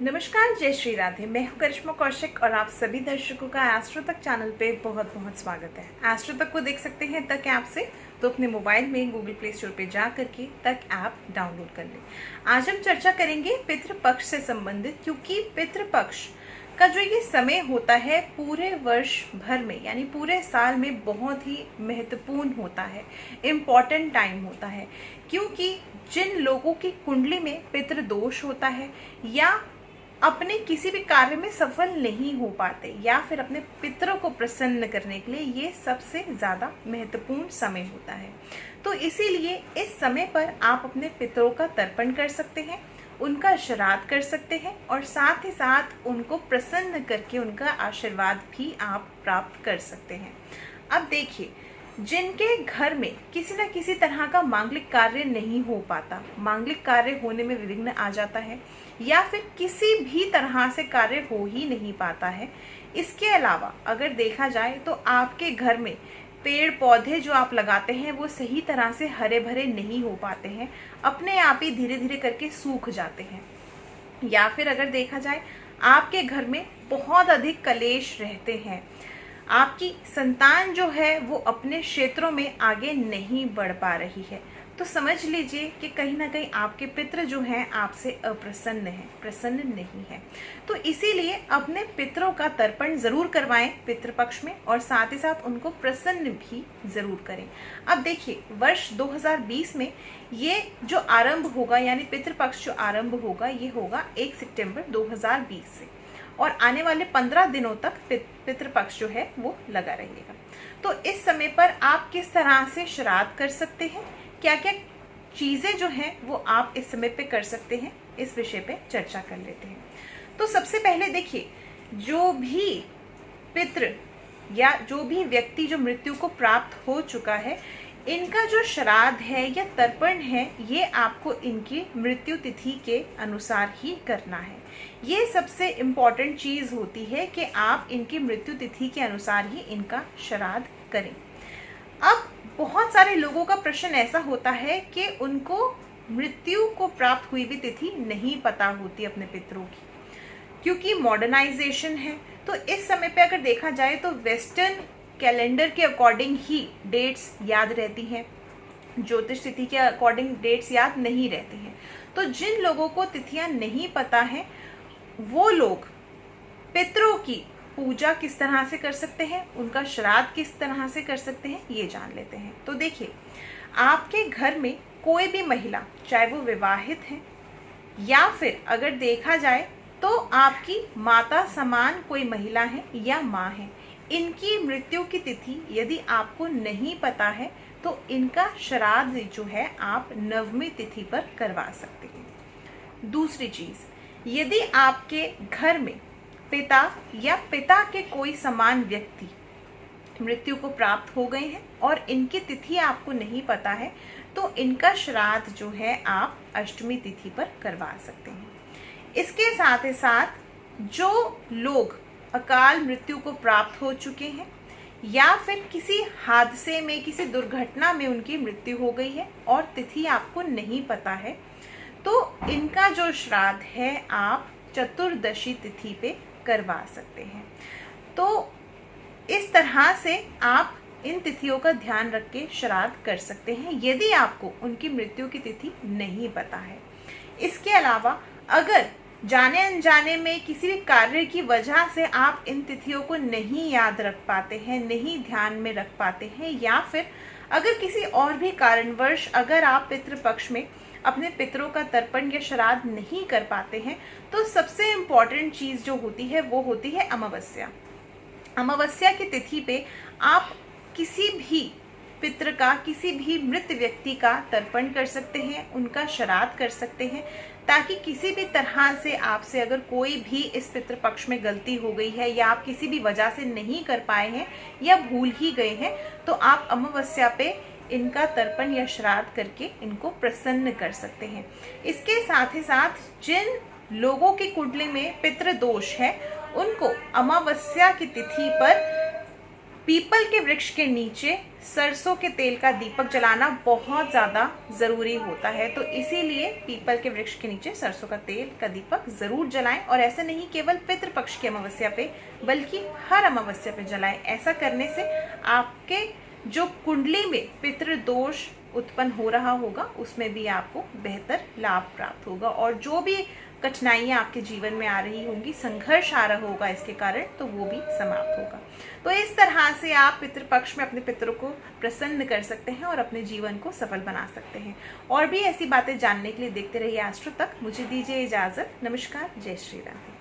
नमस्कार, जय श्री राधे। मैं हूं करिश्मा कौशिक और आप सभी दर्शकों का एस्ट्रो तक चैनल पे बहुत बहुत स्वागत है। एस्ट्रो तक को देख सकते हैं तक ऐप से, तो अपने मोबाइल में गूगल प्ले स्टोर पे जा करके तक ऐप डाउनलोड कर लें। आज हम चर्चा करेंगे पितृपक्ष से संबंधित, क्योंकि पितृपक्ष का जो ये समय होता है पूरे वर्ष भर में यानी पूरे साल में बहुत ही महत्वपूर्ण होता है, इम्पॉर्टेंट टाइम होता है। क्योंकि जिन लोगों की कुंडली में पितृदोष होता है या अपने किसी भी कार्य में सफल नहीं हो पाते या फिर अपने पितरों को प्रसन्न करने के लिए ये सबसे ज्यादा महत्वपूर्ण समय होता है। तो इसीलिए इस समय पर आप अपने पितरों का तर्पण कर सकते हैं, उनका श्राद्ध कर सकते हैं और साथ ही साथ उनको प्रसन्न करके उनका आशीर्वाद भी आप प्राप्त कर सकते हैं। अब देखिए, जिनके घर में किसी न किसी तरह का मांगलिक कार्य नहीं हो पाता, मांगलिक कार्य होने में विघ्न आ जाता है या फिर किसी भी तरह से कार्य हो ही नहीं पाता है। इसके अलावा अगर देखा जाए तो आपके घर में पेड़ पौधे जो आप लगाते हैं वो सही तरह से हरे भरे नहीं हो पाते हैं, अपने आप ही धीरे धीरे करके सूख जाते हैं। या फिर अगर देखा जाए आपके घर में बहुत अधिक कलेश रहते हैं, आपकी संतान जो है वो अपने क्षेत्रों में आगे नहीं बढ़ पा रही है, तो समझ लीजिए कि कहीं ना कहीं आपके पितृ जो हैं आपसे अप्रसन्न हैं, प्रसन्न नहीं है। तो इसीलिए अपने पितरों का तर्पण जरूर करवाएं पितृपक्ष में और साथ ही साथ उनको प्रसन्न भी जरूर करें। अब देखिए, वर्ष 2020 में ये जो आरंभ होगा यानी पितृपक्ष जो आरंभ होगा ये होगा 1 सितंबर 2020 से और आने वाले 15 दिनों तक पितृपक्ष जो है वो लगा रहेगा। तो इस समय पर आप किस तरह से श्राद्ध कर सकते हैं, क्या क्या चीजें जो हैं वो आप इस समय पे कर सकते हैं, इस विषय पे चर्चा कर लेते हैं। तो सबसे पहले देखिए, जो भी पितृ या जो भी व्यक्ति जो मृत्यु को प्राप्त हो चुका है, इनका जो श्राद्ध है या तर्पण है ये आपको इनकी मृत्यु तिथि के अनुसार ही करना है। ये सबसे इम्पोर्टेंट चीज होती है कि आप इनकी मृत्यु तिथि के अनुसार ही इनका श्राद्ध करें। अब बहुत सारे लोगों का प्रश्न ऐसा होता है कि उनको मृत्यु को प्राप्त हुई भी तिथि नहीं पता होती अपने पितरों की, क्योंकि मॉडर्नाइजेशन है। तो इस समय पे अगर देखा जाए तो वेस्टर्न कैलेंडर के अकॉर्डिंग ही डेट्स याद रहती हैं, ज्योतिष तिथि के अकॉर्डिंग डेट्स याद नहीं रहती हैं। तो जिन लोगों को तिथियां नहीं पता है वो लोग पितरों की पूजा किस तरह से कर सकते हैं, उनका श्राद्ध किस तरह से कर सकते हैं, ये जान लेते हैं। तो देखिए, आपके घर में कोई भी महिला, चाहे वो विवाहित है या फिर अगर देखा जाए तो आपकी माता समान कोई महिला है या माँ है, इनकी मृत्यु की तिथि यदि आपको नहीं पता है तो इनका श्राद्ध जो है आप नवमी तिथि पर करवा सकते हैं। दूसरी चीज, यदि आपके घर में पिता या पिता के कोई समान व्यक्ति मृत्यु को प्राप्त हो गए हैं और इनकी तिथि आपको नहीं पता है तो इनका श्राद्ध जो है आप अष्टमी तिथि पर करवा सकते हैं। इसके साथ ही साथ जो लोग अकाल मृत्यु को प्राप्त हो चुके हैं या फिर किसी हादसे में, किसी दुर्घटना में उनकी मृत्यु हो गई है और तिथि आपको नहीं पता है, तो इनका जो श्राद्ध है आप चतुर्दशी तिथि पे करवा सकते हैं। तो इस तरह से आप इन तिथियों का ध्यान रख के श्राद्ध कर सकते हैं यदि आपको उनकी मृत्यु की तिथि नहीं पता है। इसके अलावा अगर जाने अनजाने में किसी भी कार्य की वजह से आप इन तिथियों को नहीं याद रख पाते हैं, नहीं ध्यान में रख पाते हैं या फिर अगर किसी और भी कारणवश अगर आप पितृपक्ष में अपने पितरों का तर्पण या श्राद्ध नहीं कर पाते हैं, तो सबसे इम्पोर्टेंट चीज जो होती है वो होती है अमावस्या। अमावस्या की तिथि पे आप किसी भी पितृ का, किसी भी मृत व्यक्ति का तर्पण कर सकते हैं, उनका श्राद्ध कर सकते हैं, ताकि किसी भी तरह से आपसे अगर कोई भी इस पितृपक्ष में गलती हो गई है या आप किसी भी वजह से नहीं कर पाए हैं या भूल ही गए हैं, तो आप अमावस्या पे इनका तर्पण या श्राद्ध करके इनको प्रसन्न कर सकते हैं। इसके साथ ही साथ जिन लोगों की कुंडली में पितृदोष है उनको अमावस्या की तिथि पर पीपल के वृक्ष के नीचे सरसों के तेल का दीपक जलाना बहुत ज्यादा जरूरी होता है। तो इसीलिए पीपल के वृक्ष के नीचे सरसों का तेल का दीपक जरूर जलाएं, और ऐसे नहीं केवल पितृपक्ष की अमावस्या पे बल्कि हर अमावस्या पे जलाएं। ऐसा करने से आपके जो कुंडली में पितृदोष उत्पन्न हो रहा होगा उसमें भी आपको बेहतर लाभ प्राप्त होगा, और जो भी कठिनाइयां आपके जीवन में आ रही होंगी, संघर्ष आ रहा होगा इसके कारण, तो वो भी समाप्त होगा। तो इस तरह से आप पितृपक्ष में अपने पितरों को प्रसन्न कर सकते हैं और अपने जीवन को सफल बना सकते हैं। और भी ऐसी बातें जानने के लिए देखते रहिए एस्ट्रो तक। मुझे दीजिए इजाजत। नमस्कार, जय श्री राम।